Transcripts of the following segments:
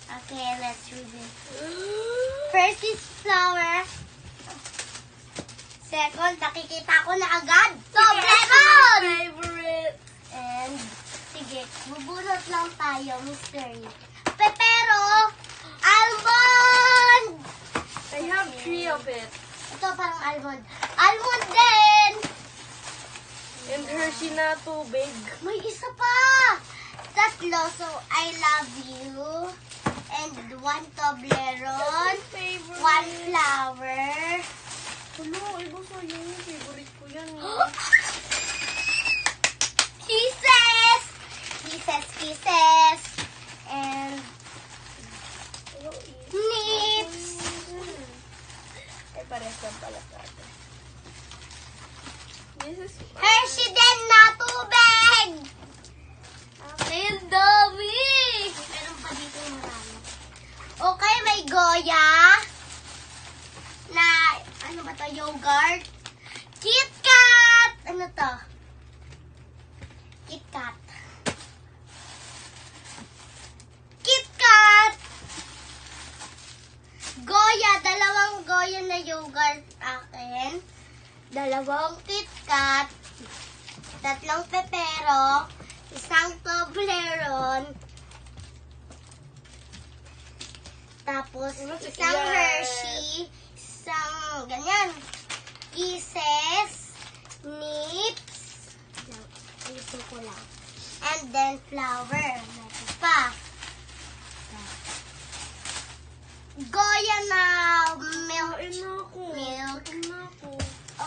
Okay, let's read it. First is flower. Second, nakikita ko na agad. Toblerone! Favorite. And, sige, bubunot lang tayo, mystery. Pepero! Almond! I have 3 of it. Ito parang almond. Almond din! And Hershey na tubig. May isa pa! Tatlo, so I love you. And 1 Toblerone. Favorite. 1 flower. Ano, iba sa'yo. Favorite ko yan. Kisses! Kisses, kisses. And nips. Ay, pares lang pala sa atin. This is... Hershey din na tubig! Okay, ang dami! Meron pa dito yung marami. Okay, may Goya. Na, ano ba to? Yogurt. KitKat! Ano to? KitKat. KitKat! Goya, dalawang Goya na yogurt akin. Dalawang KitKat. 3 Pepero. 1 Toblerone. Tapos, isang Hershey. Isang ganyan. Kisses. Nips. Ayusin ko lang. And then flower. Meron pa. Goya na milk. Kain na ako. Milk. Kain na ako.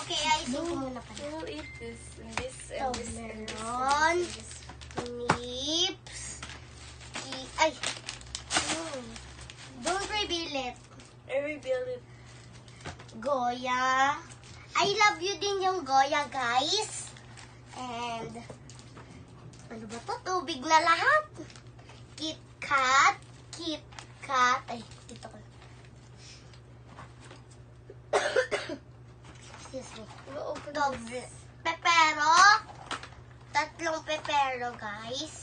Okay, ayusin ko muna pa. I will eat this and this and this and this. Toblerone. Nips. Ay. Don't reveal it. I reveal it. Goya. I love you din yung Goya, guys. And, ano ba to? Tubig na lahat. KitKat. KitKat. Ay, dito ko. Excuse me. Pepero. 3 Pepero, guys.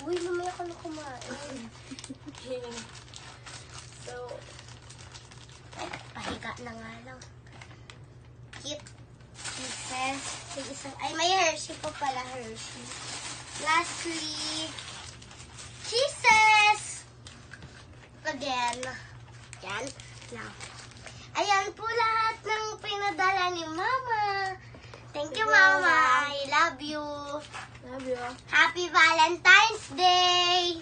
Uy, lumaya ka na kumain. So, Ay, pahiga na nga lang. Kisses. May isang, ay, may Hershey pa pala, Hershey. Lastly, kisses! Again. Yan. Now. Ayan po lahat ng pinadala ni Mama. Thank you, Mama. I love you. love you. Happy Valentine's Day!